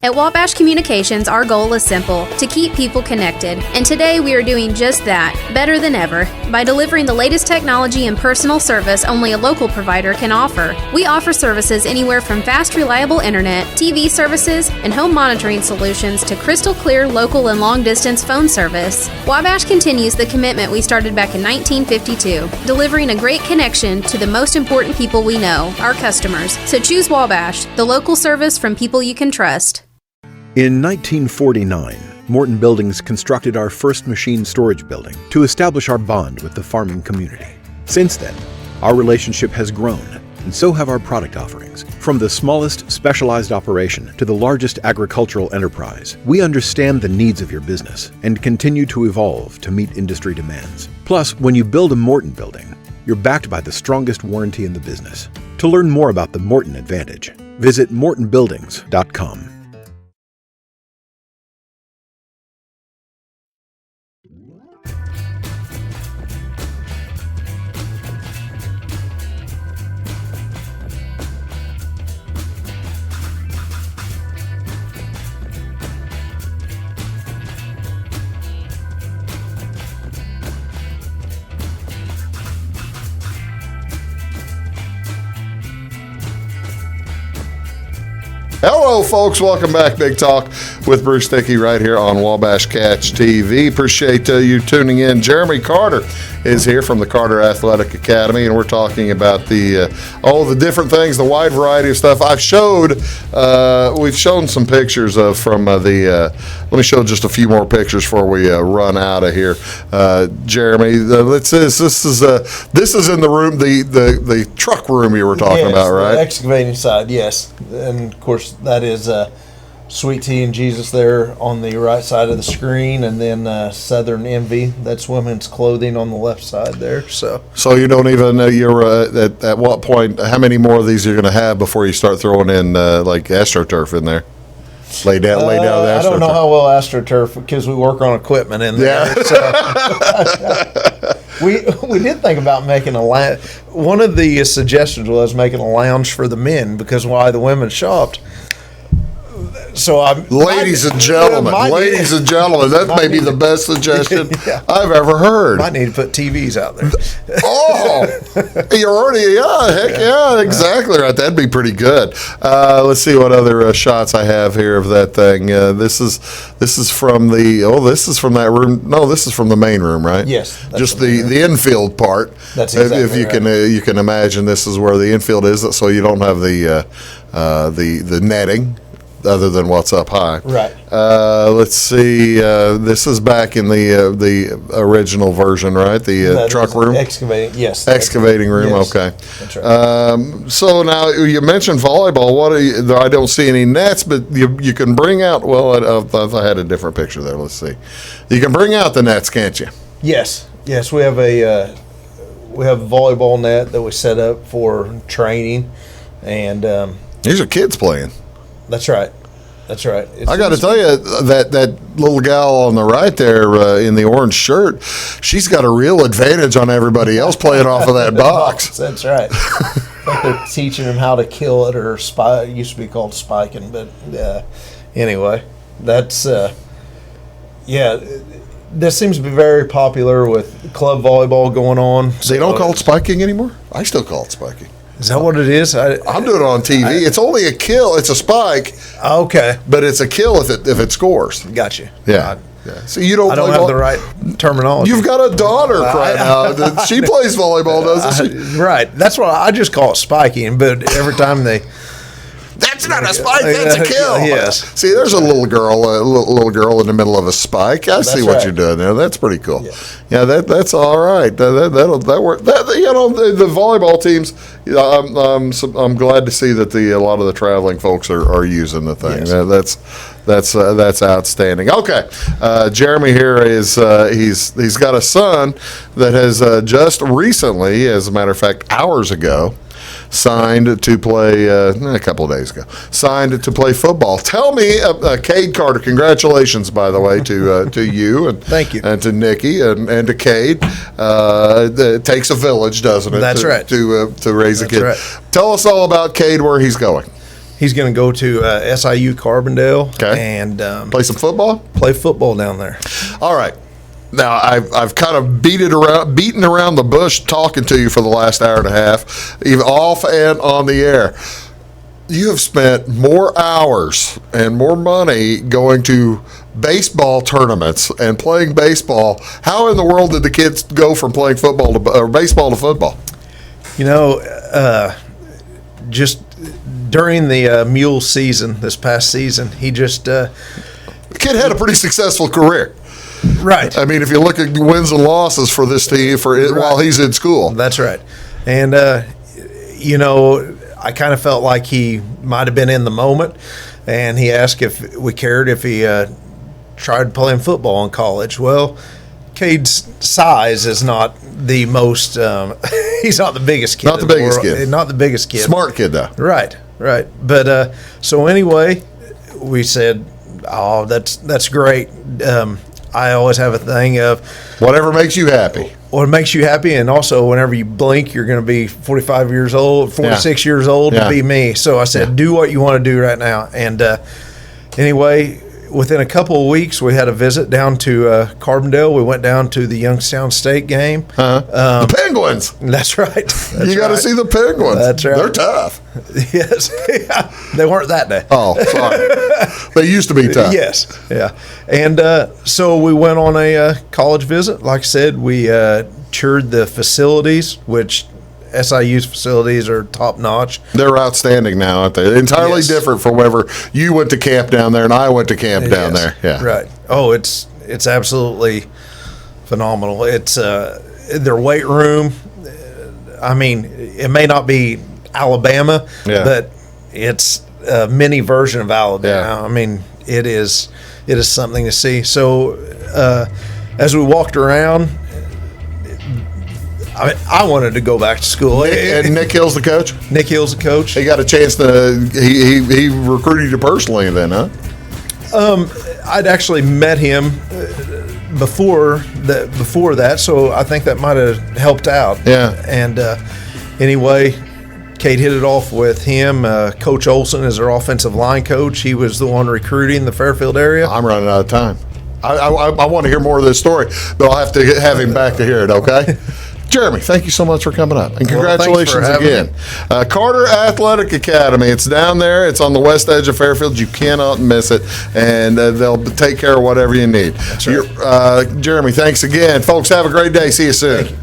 At Wabash Communications, our goal is simple, to keep people connected. And today we are doing just that, better than ever, by delivering the latest technology and personal service only a local provider can offer. We offer services anywhere from fast, reliable internet, TV services, and home monitoring solutions to crystal clear local and long-distance phone service. Wabash continues the commitment we started back in 1952, delivering a great connection to the most important people we know, our customers. So choose Wabash, the local service from people you can trust. In 1949, Morton Buildings constructed our first machine storage building to establish our bond with the farming community. Since then, our relationship has grown, and so have our product offerings. From the smallest specialized operation to the largest agricultural enterprise, we understand the needs of your business and continue to evolve to meet industry demands. Plus, when you build a Morton building, you're backed by the strongest warranty in the business. To learn more about the Morton Advantage, visit mortonbuildings.com. Hello, folks. Welcome back. Big Talk with Bruce Dickey right here on Wabash Catch TV. Appreciate you tuning in. Jeremy Carter is here from the Carter Athletic Academy, and we're talking about all the different things, the wide variety of stuff. We've shown some pictures of from let me show just a few more pictures before we run out of here. Jeremy, this is in the room, the truck room you were talking about, right? The excavating side, yes. And of course, that is Sweet Tea and Jesus there on the right side of the screen, and then Southern Envy, that's women's clothing on the left side there. So you don't even know at what point, how many more of these you're going to have before you start throwing in like AstroTurf in there? Lay down the AstroTurf. I don't know how well AstroTurf, because we work on equipment in there. Yeah. So, we did think about making a lounge. One of the suggestions was making a lounge for the men, because while the women shopped. So ladies and gentlemen, that may be the best suggestion I've ever heard. Might need to put TVs out there. Oh, you're already, exactly right. That'd be pretty good. Let's see what other shots I have here of that thing. This is from this is from that room. No, this is from the main room, right? Yes. Just the infield part. That's exactly if you right. You can imagine this is where the infield is, so you don't have the netting. other than what's up high. Right. Let's see. This is back in the original version, right? The That truck is room. Excavating, yes. Excavating room. Yes. Okay. That's right. So now you mentioned volleyball. What are you, I don't see any nets, but you can bring out. Well, I had a different picture there. Let's see. You can bring out the nets, can't you? Yes. We have a volleyball net that we set up for training, and These are kids playing. that's right. It's, I got to tell you that little gal on the right there in the orange shirt, she's got a real advantage on everybody else playing off of that box. That's right. Like they're teaching them how to kill it, or spike. It used to be called spiking, but anyway, that's This seems to be very popular with club volleyball going on. They don't call it spiking anymore? I still call it spiking. Is that what it is? I'm doing it on TV. It's only a kill. It's a spike, Okay, but it's a kill if it scores. got you. Yeah. So you don't. I don't play have the right terminology. You've got a daughter crying out. She plays volleyball, doesn't she? Right. That's what I just call it spiking. But every time they, That's not a spike. That's a kill. Yes. See, there's a little girl in the middle of a spike. I see what right. you're doing there. That's pretty cool. Yeah, that's all right. That work. The volleyball teams. I'm glad to see that a lot of the traveling folks are using the thing. Yes. That's outstanding. Okay, Jeremy here is he's got a son that has just recently, as a matter of fact, hours ago, signed to play a couple of days ago. Signed to play football. Tell me, Cade Carter. Congratulations, by the way, to you and Thank you. and to Nikki and to Cade. It takes a village, doesn't it? That's right. To raise a That's kid. right. Tell us all about Cade. Where he's going. he's going to go to SIU Carbondale and Play some football. play football down there. All right. Now I've kind of beaten around the bush talking to you for the last hour and a half, even off and on the air. You have spent more hours and more money going to baseball tournaments and playing baseball. How in the world did the kids go from playing football to baseball to football? You know, just during the mule season, this past season, he just The kid had a pretty successful career. right. I mean, if you look at wins and losses for this team while he's in school. That's right. And, you know, I kind of felt like he might have been in the moment, and he asked if we cared if he tried playing football in college. Well, Cade's size is not the most he's not the biggest kid. Not the biggest kid. Not the biggest kid. Smart kid, though. Right. But so anyway, we said, oh, that's great. I always have a thing of Whatever makes you happy. what makes you happy, and also whenever you blink, you're going to be 45 years old, 46 years old Yeah. to be me. So I said, do what you want to do right now. And anyway, within a couple of weeks, we had a visit down to Carbondale. We went down to the Youngstown State game. The Penguins. That's right. You got to see the Penguins. That's right. They're tough. Yes. They weren't that day. Oh, sorry. They used to be tough. Yes, yeah. And so we went on a college visit. Like I said, we toured the facilities, which SIU's facilities are top notch. They're outstanding now, aren't they? Entirely Yes. different from whenever you went to camp down there and I went to camp down Yes, there. Yeah. right. Oh, it's absolutely phenomenal. It's their weight room. I mean, it may not be Alabama, Yeah. but it's a mini version of Alabama. Yeah. I mean, it is something to see. So as we walked around, I wanted to go back to school. And Nick Hill's the coach? Nick Hill's the coach. He got a chance to, he recruited you personally then, huh? I'd actually met him before that, so I think that might have helped out. Yeah. And anyway, Kate hit it off with him. Coach Olson is our offensive line coach. He was the one recruiting the Fairfield area. I'm running out of time. I want to hear more of this story, but I'll have to have him back to hear it, okay? Jeremy, thank you so much for coming up. And Well, thanks for congratulations having again. Carter Athletic Academy. It's down there. It's on the west edge of Fairfield. You cannot miss it. And they'll take care of whatever you need. That's right. Jeremy, thanks again. Folks, have a great day. See you soon.